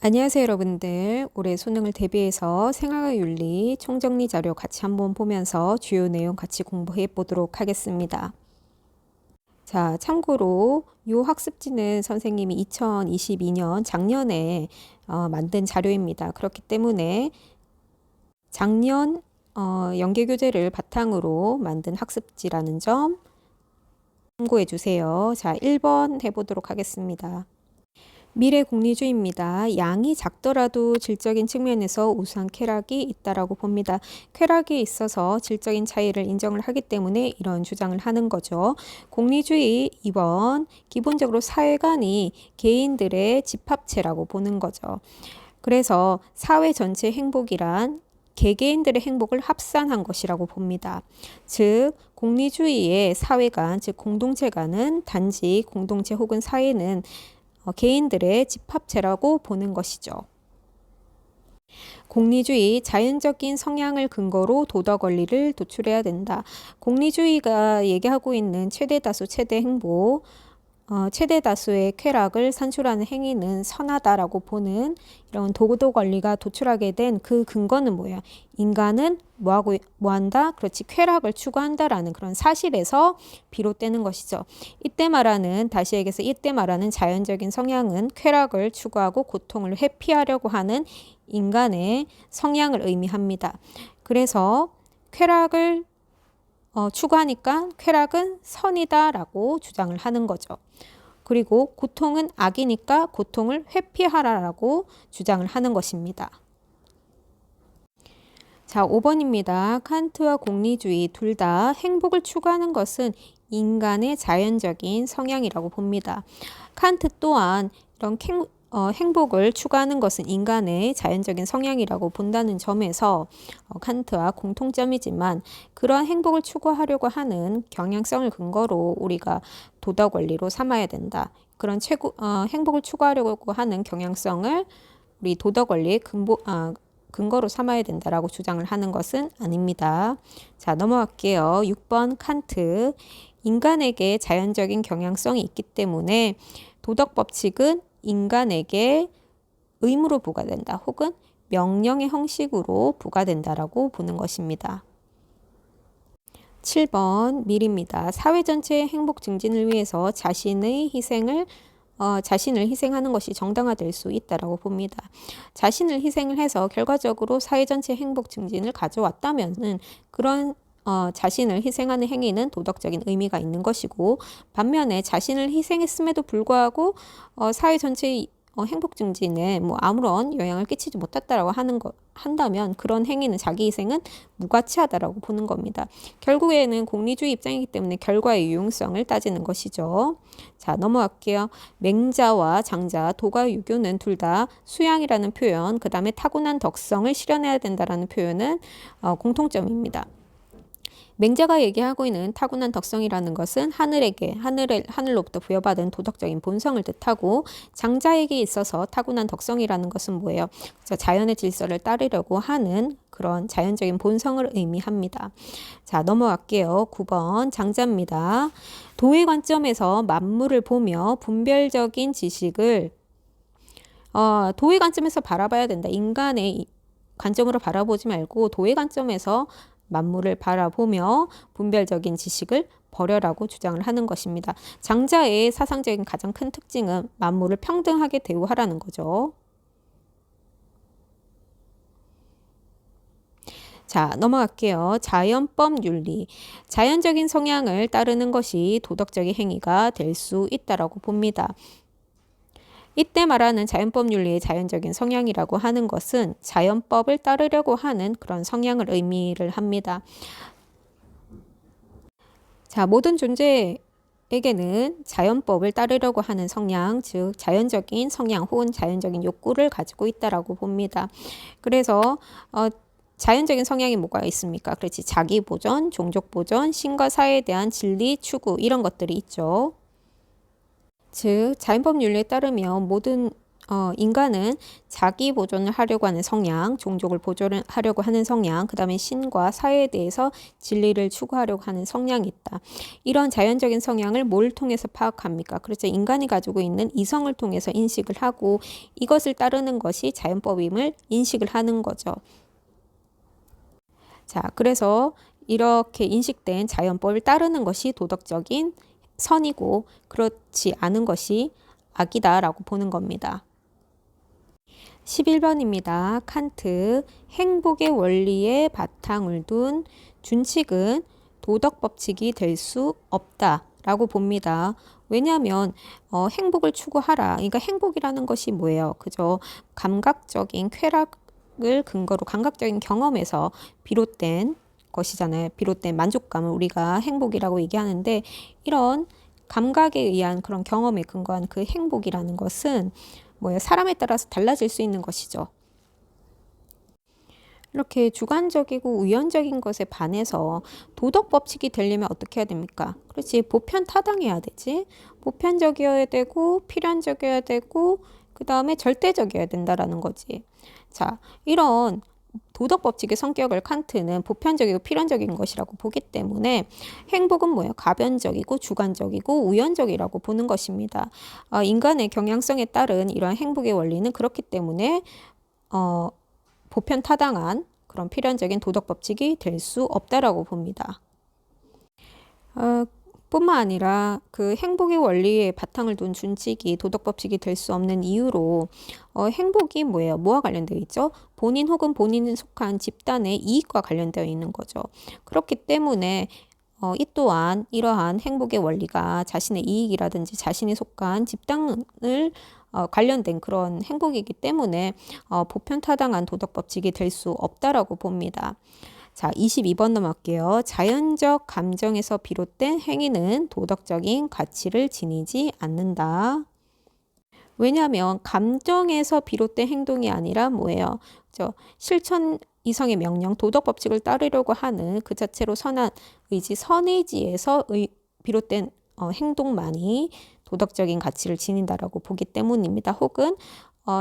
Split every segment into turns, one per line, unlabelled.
안녕하세요 여러분들. 올해 수능을 대비해서 생활과 윤리 총정리 자료 같이 한번 보면서 주요 내용 같이 공부해 보도록 하겠습니다. 자, 참고로 이 학습지는 선생님이 2022년 작년에 만든 자료입니다. 그렇기 때문에 작년 연계교재를 바탕으로 만든 학습지라는 점 참고해 주세요. 자, 1번 해보도록 하겠습니다. 미래 공리주의입니다. 양이 작더라도 질적인 측면에서 우수한 쾌락이 있다라고 봅니다. 쾌락에 있어서 질적인 차이를 인정을 하기 때문에 이런 주장을 하는 거죠. 공리주의 2번 기본적으로 사회관이 개인들의 집합체라고 보는 거죠. 그래서 사회 전체 행복이란 개개인들의 행복을 합산한 것이라고 봅니다. 즉 공리주의의 사회관, 즉 공동체관은 단지 공동체 혹은 사회는 개인들의 집합체라고 보는 것이죠. 공리주의, 자연적인 성향을 근거로 도덕 원리를 도출해야 된다. 공리주의가 얘기하고 있는 최대 다수, 최대 행복, 최대 다수의 쾌락을 산출하는 행위는 선하다라고 보는 이런 도덕 원리가 도출하게 된 그 근거는 뭐예요? 인간은 뭐한다? 그렇지, 쾌락을 추구한다라는 그런 사실에서 비롯되는 것이죠. 다시 얘기해서 이때 말하는 자연적인 성향은 쾌락을 추구하고 고통을 회피하려고 하는 인간의 성향을 의미합니다. 그래서 쾌락을 추구하니까 쾌락은 선이다라고 주장을 하는 거죠. 그리고 고통은 악이니까 고통을 회피하라라고 주장을 하는 것입니다. 자, 5번입니다. 칸트와 공리주의 둘 다 행복을 추구하는 것은 인간의 자연적인 성향이라고 봅니다. 칸트 또한 이런 행복을 추구하는 것은 인간의 자연적인 성향이라고 본다는 점에서 칸트와 공통점이지만 그러한 행복을 추구하려고 하는 경향성을 근거로 우리가 도덕 원리로 삼아야 된다. 그런 행복을 추구하려고 하는 경향성을 우리 도덕 원리의 근거로 삼아야 된다라고 주장을 하는 것은 아닙니다. 자, 넘어갈게요. 6번 칸트. 인간에게 자연적인 경향성이 있기 때문에 도덕 법칙은 인간에게 의무로 부과된다 혹은 명령의 형식으로 부과된다라고 보는 것입니다. 7번 밀입니다. 사회 전체의 행복 증진을 위해서 자신을 희생하는 것이 정당화될 수 있다라고 봅니다. 자신을 희생을 해서 결과적으로 사회 전체 행복 증진을 가져왔다면은 그런 자신을 희생하는 행위는 도덕적인 의미가 있는 것이고, 반면에 자신을 희생했음에도 불구하고 사회 전체의 행복 증진에 아무런 영향을 끼치지 못했다라고 한다면 그런 행위는, 자기 희생은 무가치하다라고 보는 겁니다. 결국에는 공리주의 입장이기 때문에 결과의 유용성을 따지는 것이죠. 자, 넘어갈게요. 맹자와 장자, 도가 유교는 둘 다 수양이라는 표현, 그 다음에 타고난 덕성을 실현해야 된다라는 표현은 공통점입니다. 맹자가 얘기하고 있는 타고난 덕성이라는 것은 하늘로부터 부여받은 도덕적인 본성을 뜻하고, 장자에게 있어서 타고난 덕성이라는 것은 뭐예요? 자연의 질서를 따르려고 하는 그런 자연적인 본성을 의미합니다. 자, 넘어갈게요. 9번 장자입니다. 도의 관점에서 만물을 보며 분별적인 지식을 도의 관점에서 바라봐야 된다. 인간의 관점으로 바라보지 말고 도의 관점에서 만물을 바라보며 분별적인 지식을 버려라고 주장을 하는 것입니다. 장자의 사상적인 가장 큰 특징은 만물을 평등하게 대우하라는 거죠. 자, 넘어갈게요. 자연법 윤리. 자연적인 성향을 따르는 것이 도덕적인 행위가 될 수 있다라고 봅니다. 이때 말하는 자연법 윤리의 자연적인 성향이라고 하는 것은 자연법을 따르려고 하는 그런 성향을 의미를 합니다. 자, 모든 존재에게는 자연법을 따르려고 하는 성향, 즉 자연적인 성향 혹은 자연적인 욕구를 가지고 있다라고 봅니다. 그래서 자연적인 성향이 뭐가 있습니까? 그렇지, 자기 보전, 종족 보전, 신과 사회에 대한 진리 추구, 이런 것들이 있죠. 즉 자연법 윤리에 따르면 모든 인간은 자기 보존을 하려고 하는 성향, 종족을 보존하려고 하는 성향, 그 다음에 신과 사회에 대해서 진리를 추구하려고 하는 성향이 있다. 이런 자연적인 성향을 뭘 통해서 파악합니까? 그렇죠. 인간이 가지고 있는 이성을 통해서 인식을 하고 이것을 따르는 것이 자연법임을 인식을 하는 거죠. 자, 그래서 이렇게 인식된 자연법을 따르는 것이 도덕적인 선이고 그렇지 않은 것이 악이다라고 보는 겁니다. 11번입니다. 칸트, 행복의 원리에 바탕을 둔 준칙은 도덕 법칙이 될 수 없다라고 봅니다. 왜냐하면 행복을 추구하라. 그러니까 행복이라는 것이 뭐예요? 그죠? 감각적인 쾌락을 근거로 감각적인 경험에서 비롯된 것이잖아요. 비롯된 만족감을 우리가 행복이라고 얘기하는데 이런 감각에 의한 그런 경험에 근거한 그 행복이라는 것은 뭐예요? 사람에 따라서 달라질 수 있는 것이죠. 이렇게 주관적이고 우연적인 것에 반해서 도덕 법칙이 되려면 어떻게 해야 됩니까? 그렇지, 보편 타당해야 되지. 보편적이어야 되고 필연적이어야 되고 그 다음에 절대적이어야 된다라는 거지. 자, 이런 도덕 법칙의 성격을 칸트는 보편적이고 필연적인 것이라고 보기 때문에 행복은 뭐예요? 가변적이고 주관적이고 우연적이라고 보는 것입니다. 인간의 경향성에 따른 이러한 행복의 원리는 그렇기 때문에 보편 타당한 그런 필연적인 도덕 법칙이 될 수 없다라고 봅니다. 뿐만 아니라 그 행복의 원리에 바탕을 둔 준칙이 도덕 법칙이 될 수 없는 이유로 행복이 뭐예요? 뭐와 관련되어 있죠? 본인 혹은 본인이 속한 집단의 이익과 관련되어 있는 거죠. 그렇기 때문에 이 또한 이러한 행복의 원리가 자신의 이익이라든지 자신이 속한 집단을 관련된 그런 행복이기 때문에 보편타당한 도덕 법칙이 될 수 없다라고 봅니다. 자, 22번 넘어갈게요. 자연적 감정에서 비롯된 행위는 도덕적인 가치를 지니지 않는다. 왜냐하면 감정에서 비롯된 행동이 아니라 뭐예요? 실천 이성의 명령, 도덕 법칙을 따르려고 하는 그 자체로 선한 의지, 선의지에서 비롯된 행동만이 도덕적인 가치를 지닌다라고 보기 때문입니다. 혹은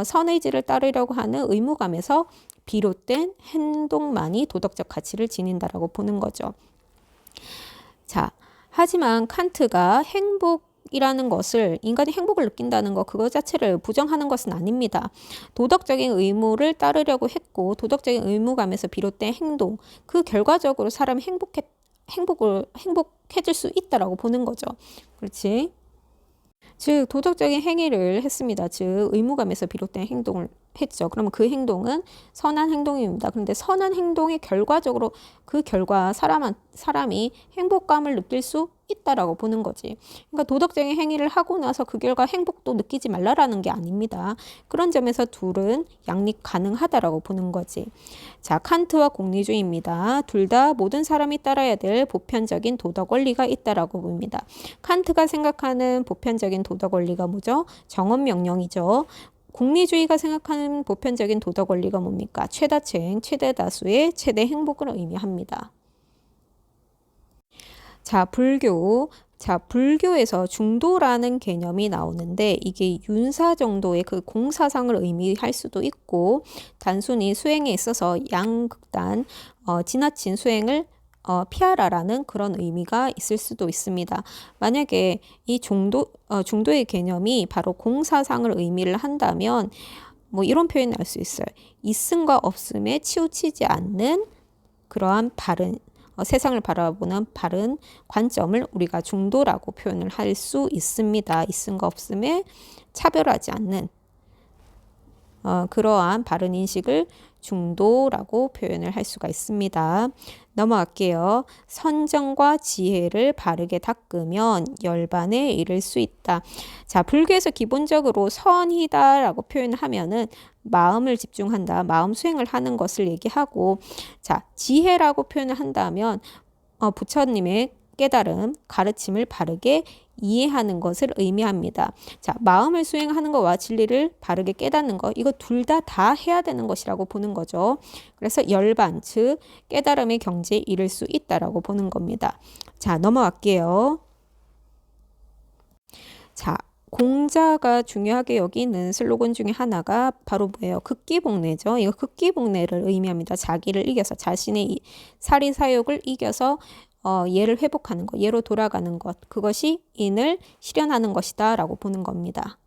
선의지를 따르려고 하는 의무감에서 비롯된 행동만이 도덕적 가치를 지닌다라고 보는 거죠. 자, 하지만 칸트가 행복이라는 것을 인간이 행복을 느낀다는 것 그거 자체를 부정하는 것은 아닙니다. 도덕적인 의무를 따르려고 했고 도덕적인 의무감에서 비롯된 행동 그 결과적으로 사람이 행복해질 수 있다라고 보는 거죠. 그렇지? 즉 도덕적인 행위를 했습니다. 즉 의무감에서 비롯된 행동을 했죠. 그러면 그 행동은 선한 행동입니다. 그런데 선한 행동의 결과적으로 그 결과 사람이 행복감을 느낄 수 있다라고 보는 거지. 그러니까 도덕적인 행위를 하고 나서 그 결과 행복도 느끼지 말라라는 게 아닙니다. 그런 점에서 둘은 양립 가능하다라고 보는 거지. 자, 칸트와 공리주의입니다. 둘 다 모든 사람이 따라야 될 보편적인 도덕 원리가 있다라고 봅니다. 칸트가 생각하는 보편적인 도덕 원리가 뭐죠? 정언명령이죠. 공리주의가 생각하는 보편적인 도덕 원리가 뭡니까? 최다층, 최대다수의 최대 행복을 의미합니다. 자, 불교에서 중도라는 개념이 나오는데 이게 윤사 정도의 그 공사상을 의미할 수도 있고 단순히 수행에 있어서 양극단, 지나친 수행을 피하라라는 그런 의미가 있을 수도 있습니다. 만약에 이 중도의 개념이 바로 공사상을 의미를 한다면 뭐 이런 표현을 할 수 있어요. 있음과 없음에 치우치지 않는 그러한 바른 세상을 바라보는 바른 관점을 우리가 중도라고 표현을 할 수 있습니다. 있음과 없음에 차별하지 않는 그러한 바른 인식을 중도라고 표현을 할 수가 있습니다. 넘어갈게요. 선정과 지혜를 바르게 닦으면 열반에 이를 수 있다. 자, 불교에서 기본적으로 선이다라고 표현을 하면은 마음을 집중한다, 마음 수행을 하는 것을 얘기하고, 자, 지혜라고 표현을 한다면 부처님의 깨달음, 가르침을 바르게 이해하는 것을 의미합니다. 자, 마음을 수행하는 것과 진리를 바르게 깨닫는 것, 이거 둘 다 해야 되는 것이라고 보는 거죠. 그래서 열반, 즉 깨달음의 경지에 이를 수 있다라고 보는 겁니다. 자, 넘어갈게요. 자, 공자가 중요하게 여기는 슬로건 중에 하나가 바로 뭐예요? 극기복례죠. 이거 극기복례를 의미합니다. 자기를 이겨서 자신의 사리사욕을 이겨서 예를 회복하는 것, 예로 돌아가는 것, 그것이 인을 실현하는 것이다 라고 보는 겁니다.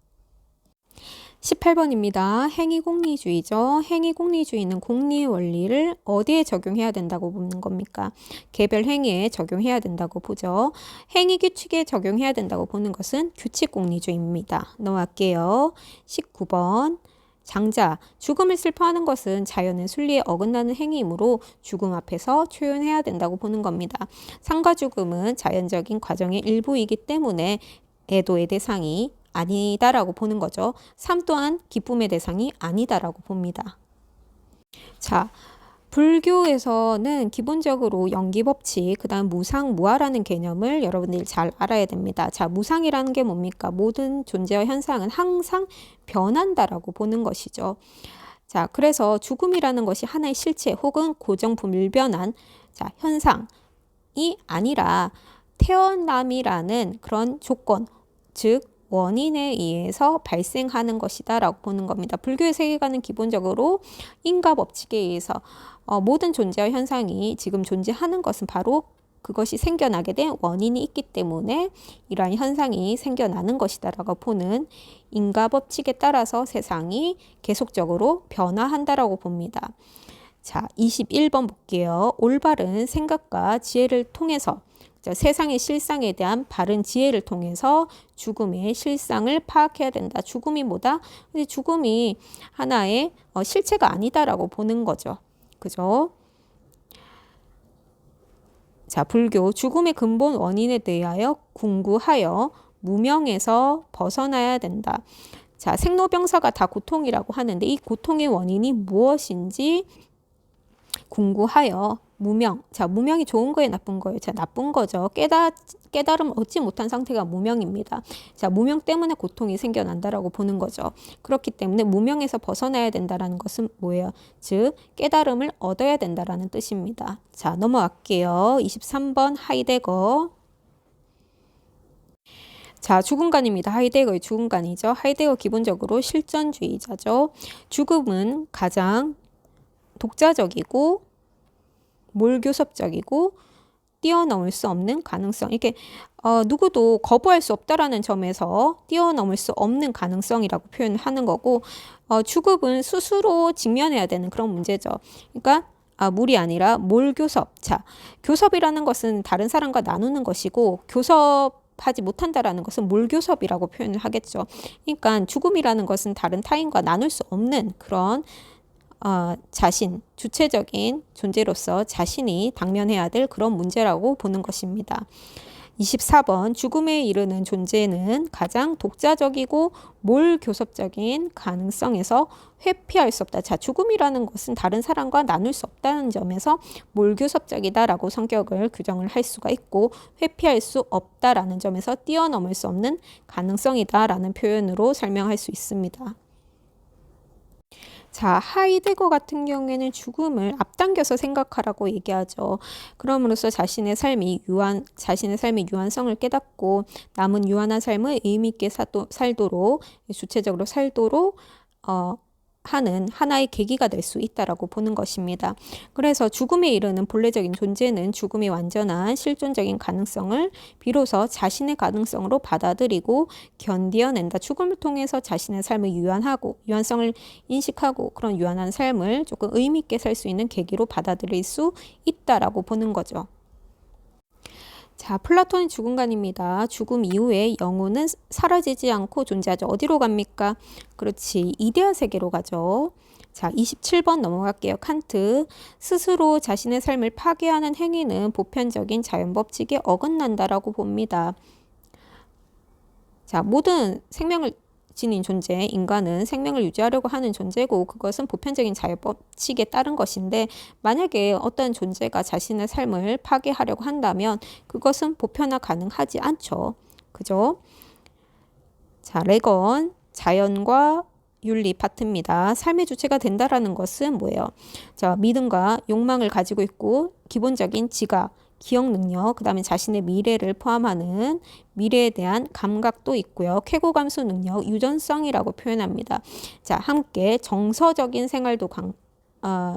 18번입니다. 행위공리주의죠. 행위공리주의는 공리의 원리를 어디에 적용해야 된다고 보는 겁니까? 개별 행위에 적용해야 된다고 보죠. 행위규칙에 적용해야 된다고 보는 것은 규칙공리주의입니다. 넘어갈게요. 19번. 장자, 죽음을 슬퍼하는 것은 자연의 순리에 어긋나는 행위이므로 죽음 앞에서 초연해야 된다고 보는 겁니다. 상과 죽음은 자연적인 과정의 일부이기 때문에 애도의 대상이 아니다라고 보는 거죠. 삶 또한 기쁨의 대상이 아니다라고 봅니다. 자, 불교에서는 기본적으로 연기법칙, 그 다음 무상, 무아라는 개념을 여러분들이 잘 알아야 됩니다. 자, 무상이라는 게 뭡니까? 모든 존재와 현상은 항상 변한다라고 보는 것이죠. 자, 그래서 죽음이라는 것이 하나의 실체 혹은 고정 불변한 현상이 아니라 태어남이라는 그런 조건, 즉 원인에 의해서 발생하는 것이다 라고 보는 겁니다. 불교의 세계관은 기본적으로 인과 법칙에 의해서 모든 존재와 현상이 지금 존재하는 것은 바로 그것이 생겨나게 된 원인이 있기 때문에 이러한 현상이 생겨나는 것이다 라고 보는 인과 법칙에 따라서 세상이 계속적으로 변화한다라고 봅니다. 자, 21번 볼게요. 올바른 생각과 지혜를 통해서 세상의 실상에 대한 바른 지혜를 통해서 죽음의 실상을 파악해야 된다. 죽음이 뭐다? 근데 죽음이 하나의 실체가 아니다라고 보는 거죠. 그죠? 자, 불교 죽음의 근본 원인에 대하여 궁구하여 무명에서 벗어나야 된다. 자, 생로병사가 다 고통이라고 하는데 이 고통의 원인이 무엇인지 궁구하여 무명. 자, 무명이 좋은 거예요, 나쁜 거예요? 자, 나쁜 거죠. 깨달음 얻지 못한 상태가 무명입니다. 자, 무명 때문에 고통이 생겨난다라고 보는 거죠. 그렇기 때문에 무명에서 벗어나야 된다라는 것은 뭐예요? 즉, 깨달음을 얻어야 된다라는 뜻입니다. 자, 넘어갈게요. 23번 하이데거. 자, 죽음관입니다. 하이데거의 죽음관이죠. 하이데거 기본적으로 실존주의자죠. 죽음은 가장 독자적이고 몰교섭적이고 뛰어넘을 수 없는 가능성. 이게 누구도 거부할 수 없다라는 점에서 뛰어넘을 수 없는 가능성이라고 표현하는 거고 죽음은 스스로 직면해야 되는 그런 문제죠. 그러니까 물이 아니라 몰교섭. 자, 교섭이라는 것은 다른 사람과 나누는 것이고 교섭하지 못한다라는 것은 몰교섭이라고 표현을 하겠죠. 그러니까 죽음이라는 것은 다른 타인과 나눌 수 없는 그런 자신, 주체적인 존재로서 자신이 당면해야 될 그런 문제라고 보는 것입니다. 24번 죽음에 이르는 존재는 가장 독자적이고 몰교섭적인 가능성에서 회피할 수 없다. 자, 죽음이라는 것은 다른 사람과 나눌 수 없다는 점에서 몰교섭적이다라고 성격을 규정을 할 수가 있고 회피할 수 없다라는 점에서 뛰어넘을 수 없는 가능성이다라는 표현으로 설명할 수 있습니다. 자, 하이데거 같은 경우에는 죽음을 앞당겨서 생각하라고 얘기하죠. 그럼으로써 자신의 삶의 유한성을 깨닫고 남은 유한한 삶을 의미 있게 살도록 주체적으로 살도록 하는 하나의 계기가 될 수 있다라고 보는 것입니다. 그래서 죽음에 이르는 본래적인 존재는 죽음의 완전한 실존적인 가능성을 비로소 자신의 가능성으로 받아들이고 견뎌낸다. 죽음을 통해서 자신의 삶을 유한성을 인식하고 그런 유한한 삶을 조금 의미 있게 살 수 있는 계기로 받아들일 수 있다라고 보는 거죠. 자, 플라톤의 죽음관입니다. 죽음 이후에 영혼은 사라지지 않고 존재하죠. 어디로 갑니까? 그렇지, 이데아 세계로 가죠. 자, 27번 넘어갈게요. 칸트. 스스로 자신의 삶을 파괴하는 행위는 보편적인 자연법칙에 어긋난다라고 봅니다. 자, 모든 생명을 지닌 존재, 인간은 생명을 유지하려고 하는 존재고 그것은 보편적인 자연법칙에 따른 것인데 만약에 어떤 존재가 자신의 삶을 파괴하려고 한다면 그것은 보편화 가능하지 않죠. 그죠? 자, 레건, 자연과 윤리 파트입니다. 삶의 주체가 된다라는 것은 뭐예요? 자, 믿음과 욕망을 가지고 있고 기본적인 지각, 기억 능력, 그 다음에 자신의 미래를 포함하는 미래에 대한 감각도 있고요. 쾌고감수 능력, 유전성이라고 표현합니다. 자, 함께 정서적인 생활도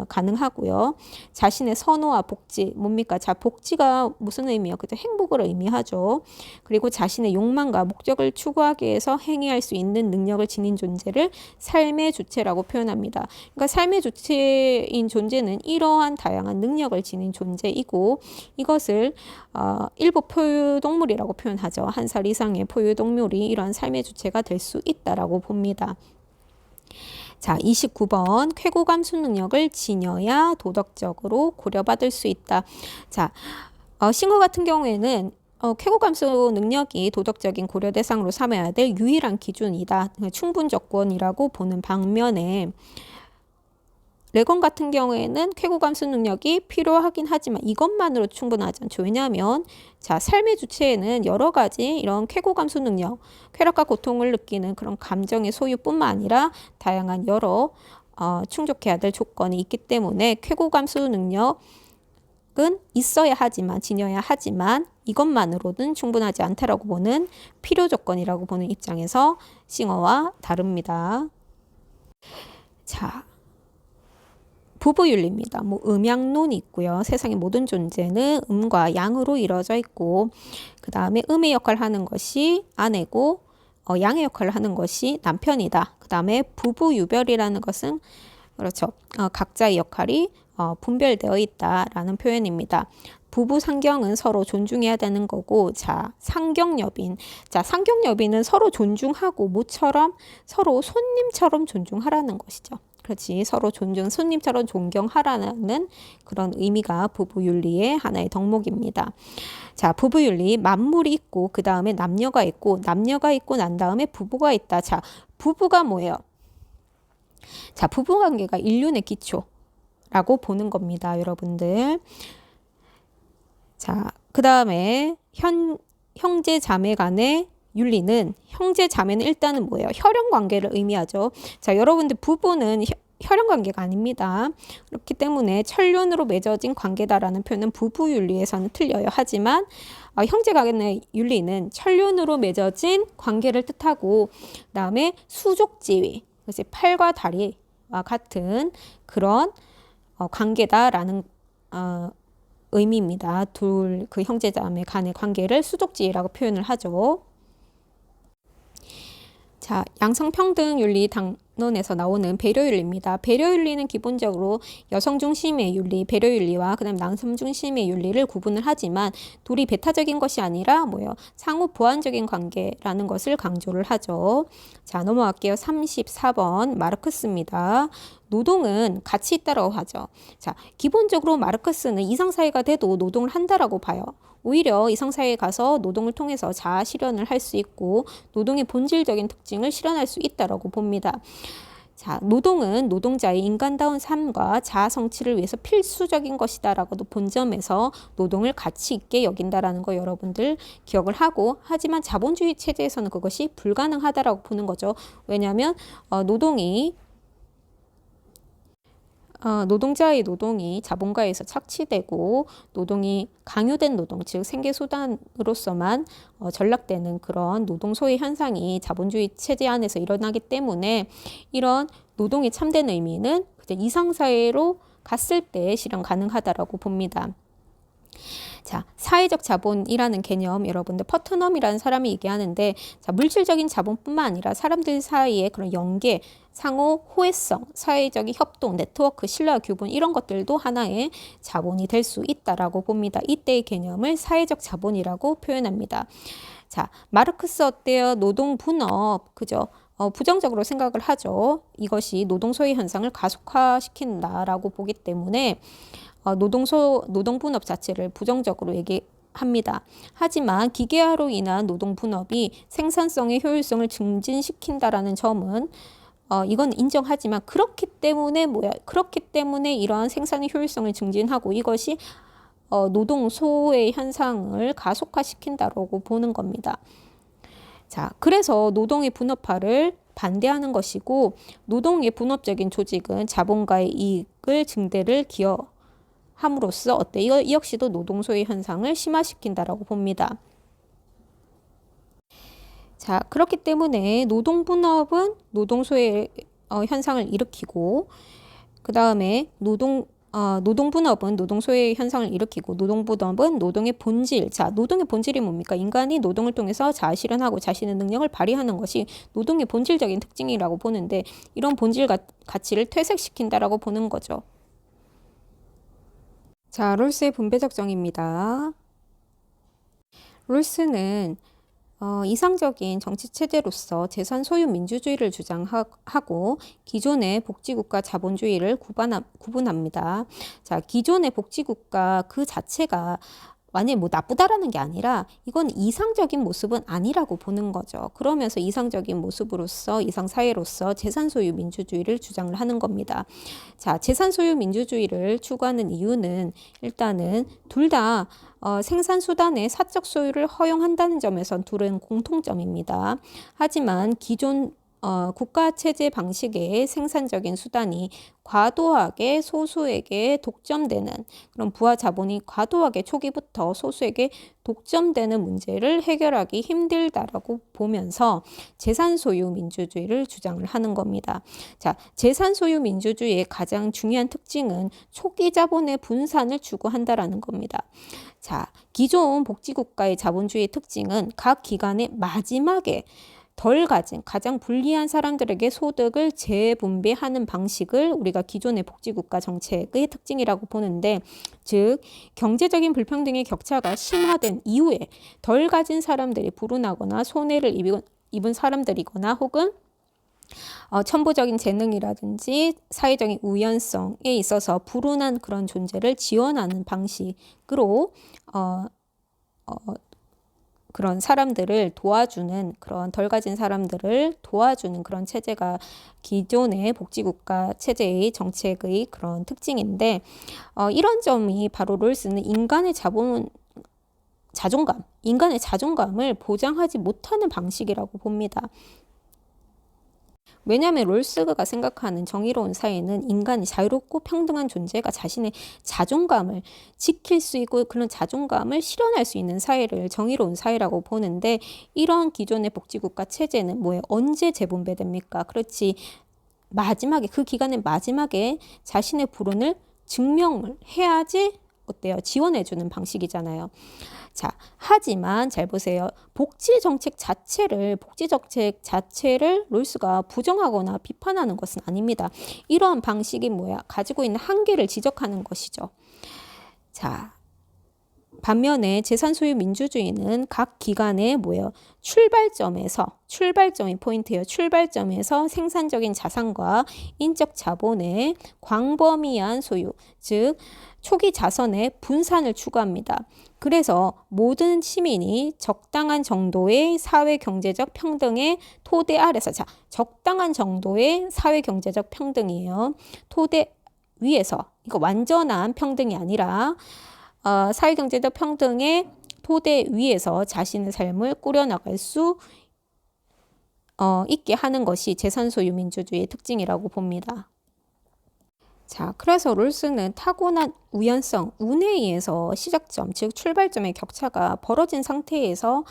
가능하고요. 자신의 선호와 복지, 뭡니까? 자, 복지가 무슨 의미예요? 그죠? 행복을 의미하죠. 그리고 자신의 욕망과 목적을 추구하기 위해서 행위할 수 있는 능력을 지닌 존재를 삶의 주체라고 표현합니다. 그러니까 삶의 주체인 존재는 이러한 다양한 능력을 지닌 존재이고 이것을 일부 포유동물이라고 표현하죠. 1살 이상의 포유동물이 이러한 삶의 주체가 될 수 있다라고 봅니다. 자, 29번 쾌고감수 능력을 지녀야 도덕적으로 고려받을 수 있다. 자, 싱어 같은 경우에는 쾌고감수 능력이 도덕적인 고려 대상으로 삼아야 될 유일한 기준이다. 충분 조건이라고 보는 반면에 레건 같은 경우에는 쾌고감수 능력이 필요하긴 하지만 이것만으로 충분하지 않죠. 왜냐하면 자, 삶의 주체에는 여러 가지 이런 쾌고감수 능력, 쾌락과 고통을 느끼는 그런 감정의 소유뿐만 아니라 다양한 여러 충족해야 될 조건이 있기 때문에 쾌고감수 능력은 있어야 하지만 지녀야 하지만 이것만으로는 충분하지 않다라고 보는 필요 조건이라고 보는 입장에서 싱어와 다릅니다. 자, 부부윤리입니다. 음양론이 있고요. 세상의 모든 존재는 음과 양으로 이루어져 있고 그 다음에 음의 역할을 하는 것이 아내고 양의 역할을 하는 것이 남편이다. 그 다음에 부부유별이라는 것은 그렇죠. 각자의 역할이 분별되어 있다라는 표현입니다. 부부 상경은 서로 존중해야 되는 거고, 자, 상경여빈. 자, 상경여빈은 서로 존중하고 모처럼 서로 손님처럼 존중하라는 것이죠. 그렇지. 서로 손님처럼 존경하라는 그런 의미가 부부윤리의 하나의 덕목입니다. 자, 부부윤리, 만물이 있고, 그 다음에 남녀가 있고 난 다음에 부부가 있다. 자, 부부가 뭐예요? 자, 부부관계가 인륜의 기초라고 보는 겁니다, 여러분들. 자, 그 다음에 형제 자매 간의 윤리는 형제 자매는 일단은 뭐예요? 혈연 관계를 의미하죠. 자, 여러분들 부부는 혈연 관계가 아닙니다. 그렇기 때문에 천륜으로 맺어진 관계다라는 표현은 부부 윤리에서는 틀려요. 하지만 형제 간의 윤리는 천륜으로 맺어진 관계를 뜻하고 그다음에 수족지위, 그래서 팔과 다리와 같은 그런 관계다라는 의미입니다. 그 형제자매 간의 관계를 수족지위라고 표현을 하죠. 자, 양성평등윤리 당론에서 나오는 배려윤리입니다. 배려윤리는 기본적으로 여성 중심의 윤리, 배려윤리와 그다음 남성 중심의 윤리를 구분을 하지만 둘이 배타적인 것이 아니라 뭐예요? 상호 보완적인 관계라는 것을 강조를 하죠. 자, 넘어갈게요. 34번 마르크스입니다. 노동은 가치 있다라고 하죠. 자, 기본적으로 마르크스는 이상사회가 돼도 노동을 한다라고 봐요. 오히려 이상사회에 가서 노동을 통해서 자아 실현을 할 수 있고 노동의 본질적인 특징을 실현할 수 있다라고 봅니다. 자, 노동은 노동자의 인간다운 삶과 자아 성취를 위해서 필수적인 것이다라고도 본 점에서 노동을 가치 있게 여긴다라는 거 여러분들 기억을 하고 하지만 자본주의 체제에서는 그것이 불가능하다라고 보는 거죠. 왜냐하면 노동자의 노동이 자본가에서 착취되고 노동이 강요된 노동, 즉 생계수단으로서만 전락되는 그런 노동 소외 현상이 자본주의 체제 안에서 일어나기 때문에 이런 노동의 참된 의미는 이상사회로 갔을 때 실현 가능하다라고 봅니다. 자, 사회적 자본이라는 개념 여러분들 퍼트넘이라는 사람이 얘기하는데 자, 물질적인 자본뿐만 아니라 사람들 사이의 그런 연계, 상호 호혜성, 사회적인 협동, 네트워크, 신뢰와 규분 이런 것들도 하나의 자본이 될 수 있다라고 봅니다. 이때의 개념을 사회적 자본이라고 표현합니다. 자, 마르크스 어때요? 노동 분업, 그죠? 부정적으로 생각을 하죠. 이것이 노동 소외 현상을 가속화시킨다라고 보기 때문에 노동 분업 자체를 부정적으로 얘기합니다. 하지만 기계화로 인한 노동 분업이 생산성의 효율성을 증진시킨다라는 점은 이건 인정하지만 그렇기 때문에 이러한 생산의 효율성을 증진하고 이것이 노동 소외 현상을 가속화시킨다라고 보는 겁니다. 자, 그래서 노동의 분업화를 반대하는 것이고 노동의 분업적인 조직은 자본가의 이익을 증대를 함으로써 어때? 이 역시도 노동소외 현상을 심화시킨다라고 봅니다. 자, 그렇기 때문에 노동분업은 노동소외 현상을 일으키고, 그 다음에 노동분업은 노동소외 현상을 일으키고, 노동분업은 노동의 본질. 자, 노동의 본질이 뭡니까? 인간이 노동을 통해서 자아실현하고 자신의 능력을 발휘하는 것이 노동의 본질적인 특징이라고 보는데, 이런 본질 가치를 퇴색시킨다라고 보는 거죠. 자, 롤스의 분배적 정의입니다. 롤스는 이상적인 정치체제로서 재산 소유 민주주의를 주장하고 기존의 복지국가 자본주의를 구분합니다. 자, 기존의 복지국가 그 자체가 만약에 뭐 나쁘다라는 게 아니라 이건 이상적인 모습은 아니라고 보는 거죠. 그러면서 이상적인 모습으로서 이상사회로서 재산소유 민주주의를 주장을 하는 겁니다. 자, 재산소유 민주주의를 추구하는 이유는 일단은 둘 다 생산수단의 사적 소유를 허용한다는 점에선 둘은 공통점입니다. 하지만 기존 국가체제 방식의 생산적인 수단이 과도하게 소수에게 독점되는 그런 부하 자본이 과도하게 초기부터 소수에게 독점되는 문제를 해결하기 힘들다라고 보면서 재산 소유 민주주의를 주장을 하는 겁니다. 자, 재산 소유 민주주의의 가장 중요한 특징은 초기 자본의 분산을 추구한다라는 겁니다. 자, 기존 복지국가의 자본주의의 특징은 각 기관의 마지막에 덜 가진 가장 불리한 사람들에게 소득을 재분배하는 방식을 우리가 기존의 복지국가 정책의 특징이라고 보는데, 즉 경제적인 불평등의 격차가 심화된 이후에 덜 가진 사람들이 불운하거나 손해를 입은 사람들이거나 혹은 천부적인 재능이라든지 사회적인 우연성에 있어서 불운한 그런 존재를 지원하는 방식으로 그런 사람들을 도와주는, 그런 덜 가진 사람들을 도와주는 그런 체제가 기존의 복지국가 체제의 정책의 그런 특징인데, 이런 점이 바로 롤스는 인간의 자존감을 보장하지 못하는 방식이라고 봅니다. 왜냐하면 롤스가 생각하는 정의로운 사회는 인간이 자유롭고 평등한 존재가 자신의 자존감을 지킬 수 있고 그런 자존감을 실현할 수 있는 사회를 정의로운 사회라고 보는데, 이런 기존의 복지국가 체제는 뭐예요? 언제 재분배됩니까? 그렇지, 마지막에, 그 기간의 마지막에 자신의 불운을 증명을 해야지 어때요? 지원해주는 방식이잖아요. 자, 하지만 잘 보세요. 복지 정책 자체를 롤스가 부정하거나 비판하는 것은 아닙니다. 이러한 방식이 가지고 있는 한계를 지적하는 것이죠. 자, 반면에 재산 소유 민주주의는 각 기관의 출발점이 포인트예요. 출발점에서 생산적인 자산과 인적 자본의 광범위한 소유, 즉 초기 자선의 분산을 추구합니다. 그래서 모든 시민이 적당한 정도의 사회경제적 평등의 토대 아래서, 자, 적당한 정도의 사회경제적 평등이에요. 토대 위에서, 이거 완전한 평등이 아니라 사회경제적 평등의 토대 위에서 자신의 삶을 꾸려나갈 수 있게 하는 것이 재산소유 민주주의의 특징이라고 봅니다. 자, 그래서 롤스는 타고난 우연성, 운에 의해서 시작점, 즉 출발점의 격차가 벌어진 상태에서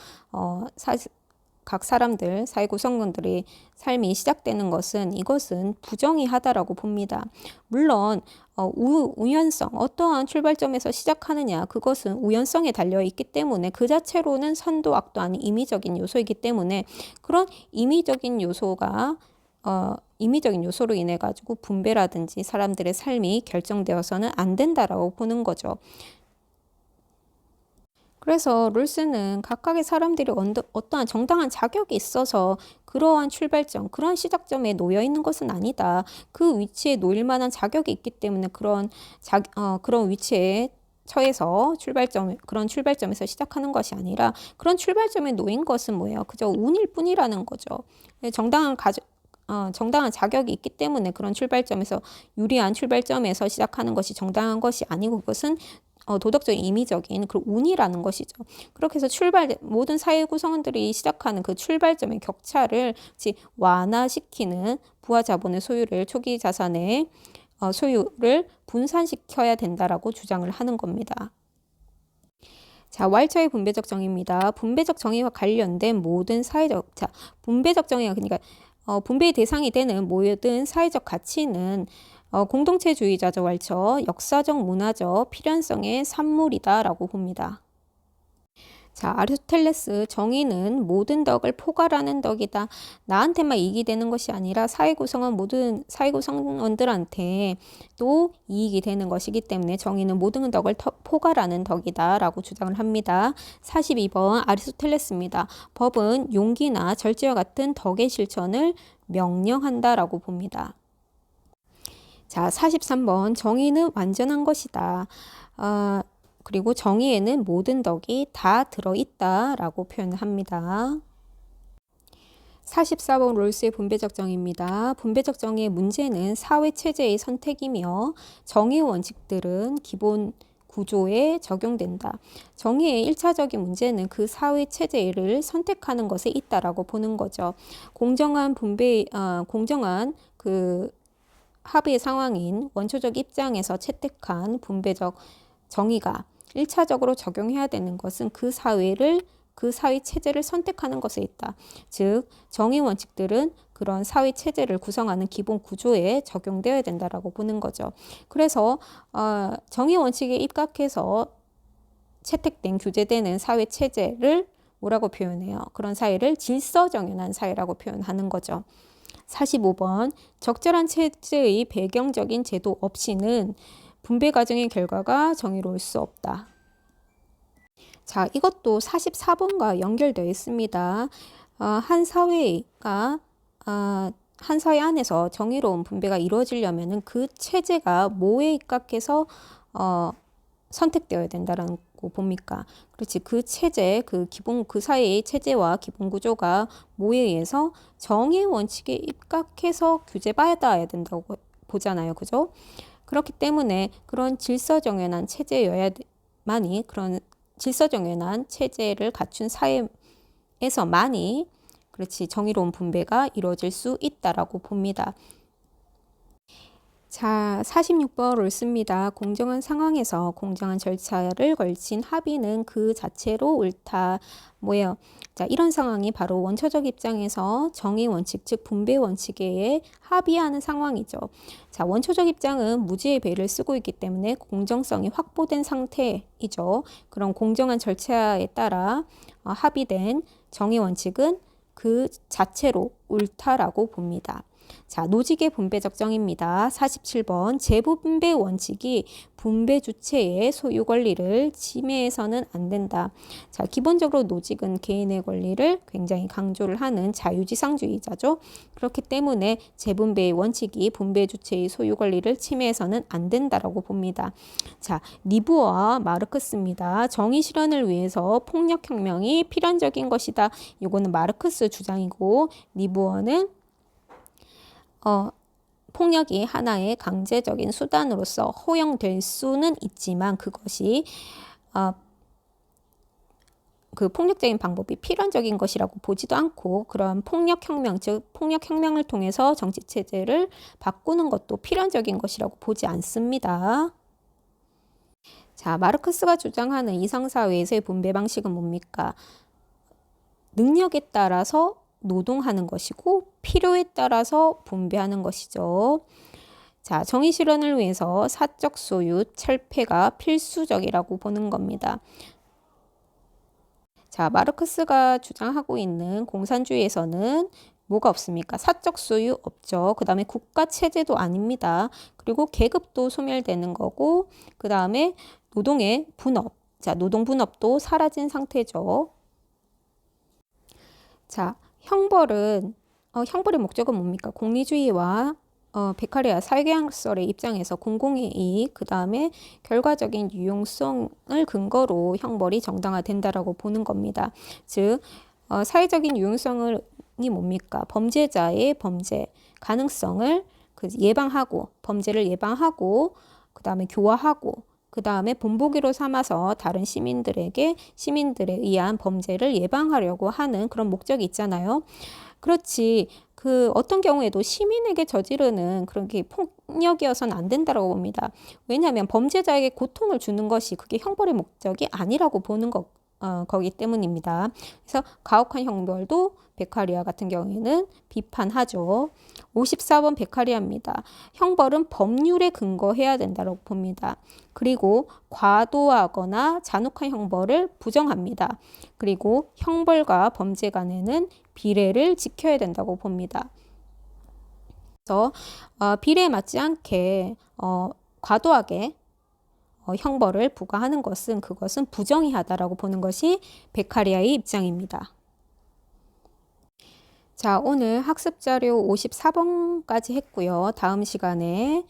각 사람들, 사회 구성원들의 삶이 시작되는 것은, 이것은 부정의하다라고 봅니다. 물론 우연성, 어떠한 출발점에서 시작하느냐, 그것은 우연성에 달려있기 때문에 그 자체로는 선도 악도 아닌 임의적인 요소이기 때문에 그런 임의적인 요소로 인해 가지고 분배라든지 사람들의 삶이 결정되어서는 안 된다라고 보는 거죠. 그래서 롤스는 각각의 사람들이 어떠한 정당한 자격이 있어서 그러한 출발점, 그러한 시작점에 놓여 있는 것은 아니다. 그 위치에 놓일 만한 자격이 있기 때문에 그런 위치에 처해서 그런 출발점에서 시작하는 것이 아니라, 그런 출발점에 놓인 것은 뭐예요? 그저 운일 뿐이라는 거죠. 정당한 자격이 있기 때문에 그런 유리한 출발점에서 시작하는 것이 정당한 것이 아니고, 그것은 도덕적인 임의적인 그런 운이라는 것이죠. 그렇게 해서 모든 사회 구성원들이 시작하는 그 출발점의 격차를 완화시키는 부하 자본의 소유를 초기 자산의 소유를 분산시켜야 된다라고 주장을 하는 겁니다. 자, 왈처의 분배적 정의입니다. 분배적 정의와 관련된 모든 사회적, 자, 분배적 정의가 그러니까 분배의 대상이 되는 모든 사회적 가치는 공동체주의자죠, 왈처. 역사적, 문화적 필연성의 산물이다라고 봅니다. 자, 아리스토텔레스 정의는 모든 덕을 포괄하는 덕이다. 나한테만 이익이 되는 것이 아니라 사회 구성원 모든 사회 구성원들한테 또 이익이 되는 것이기 때문에 정의는 모든 덕을 포괄하는 덕이다라고 주장을 합니다. 42번 아리스토텔레스입니다. 법은 용기나 절제와 같은 덕의 실천을 명령한다라고 봅니다. 자, 43번 정의는 완전한 것이다. 그리고 정의에는 모든 덕이 다 들어있다라고 표현합니다. 44번 롤스의 분배적 정의입니다. 분배적 정의의 문제는 사회체제의 선택이며 정의 원칙들은 기본 구조에 적용된다. 정의의 1차적인 문제는 그 사회체제를 선택하는 것에 있다라고 보는 거죠. 공정한 그 합의의 상황인 원초적 입장에서 채택한 분배적 정의가 1차적으로 적용해야 되는 것은 그 사회 체제를 선택하는 것에 있다. 즉, 정의 원칙들은 그런 사회 체제를 구성하는 기본 구조에 적용되어야 된다라고 보는 거죠. 그래서 정의 원칙에 입각해서 채택된 규제되는 사회 체제를 뭐라고 표현해요? 그런 사회를 질서정연한 사회라고 표현하는 거죠. 45번 적절한 체제의 배경적인 제도 없이는 분배 과정의 결과가 정의로울 수 없다. 자, 이것도 44번과 연결되어 있습니다. 한 사회가 한 사회 안에서 정의로운 분배가 이루어지려면 그 체제가 뭐에 입각해서 선택되어야 된다라고 봅니까? 그렇지. 그 체제, 그 사회의 체제와 기본 구조가 뭐에 의해서 정의 원칙에 입각해서 규제받아야 된다고 보잖아요. 그죠? 그렇기 때문에 그런 질서정연한 체제여야만이 그런 질서정연한 체제를 갖춘 사회에서만이 그렇지 정의로운 분배가 이루어질 수 있다라고 봅니다. 자, 46번 옳습니다. 공정한 상황에서 공정한 절차를 걸친 합의는 그 자체로 옳다. 뭐예요? 자, 이런 상황이 바로 원초적 입장에서 정의 원칙, 즉 분배 원칙에 합의하는 상황이죠. 자, 원초적 입장은 무지의 배를 쓰고 있기 때문에 공정성이 확보된 상태이죠. 그런 공정한 절차에 따라 합의된 정의 원칙은 그 자체로 옳다라고 봅니다. 자, 노직의 분배적 정의입니다. 47번 재분배 원칙이 분배 주체의 소유 권리를 침해해서는 안 된다. 자, 기본적으로 노직은 개인의 권리를 굉장히 강조를 하는 자유지상주의자죠. 그렇기 때문에 재분배의 원칙이 분배 주체의 소유 권리를 침해해서는 안 된다라고 봅니다. 자, 리브어와 마르크스입니다. 정의 실현을 위해서 폭력혁명이 필연적인 것이다. 이거는 마르크스 주장이고 리브어는 폭력이 하나의 강제적인 수단으로서 허용될 수는 있지만 그것이 그 폭력적인 방법이 필연적인 것이라고 보지도 않고 그런 폭력혁명, 즉 폭력혁명을 통해서 정치체제를 바꾸는 것도 필연적인 것이라고 보지 않습니다. 자, 마르크스가 주장하는 이상사회에서의 분배 방식은 뭡니까? 능력에 따라서 노동하는 것이고 필요에 따라서 분배하는 것이죠. 자, 정의 실현을 위해서 사적 소유 철폐가 필수적이라고 보는 겁니다. 자, 마르크스가 주장하고 있는 공산주의에서는 뭐가 없습니까? 사적 소유 없죠. 그 다음에 국가 체제도 아닙니다. 그리고 계급도 소멸되는 거고 그 다음에 노동의 분업, 자, 노동 분업도 사라진 상태죠. 자, 형벌의 목적은 뭡니까? 공리주의와 베카레아 사회계약설의 입장에서 공공의 이익, 그 다음에 결과적인 유용성을 근거로 형벌이 정당화된다라고 보는 겁니다. 즉, 사회적인 유용성이 뭡니까? 범죄자의 범죄 가능성을 예방하고, 범죄를 예방하고, 그 다음에 교화하고, 그 다음에 본보기로 삼아서 다른 시민들에 의한 범죄를 예방하려고 하는 그런 목적이 있잖아요. 그렇지. 그 어떤 경우에도 시민에게 저지르는 그런 게 폭력이어서는 안 된다고 봅니다. 왜냐하면 범죄자에게 고통을 주는 것이 그게 형벌의 목적이 아니라고 보는 거기 때문입니다. 그래서 가혹한 형벌도 베카리아 같은 경우에는 비판하죠. 54번 베카리아입니다. 형벌은 법률에 근거해야 된다고 봅니다. 그리고 과도하거나 잔혹한 형벌을 부정합니다. 그리고 형벌과 범죄 간에는 비례를 지켜야 된다고 봅니다. 그래서 비례에 맞지 않게 과도하게 형벌을 부과하는 그것은 부정의하다라고 보는 것이 베카리아의 입장입니다. 자, 오늘 학습자료 54번까지 했고요. 다음 시간에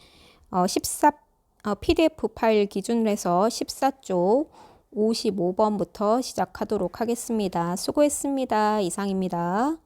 PDF 파일 기준으로 해서 14쪽 55번부터 시작하도록 하겠습니다. 수고했습니다. 이상입니다.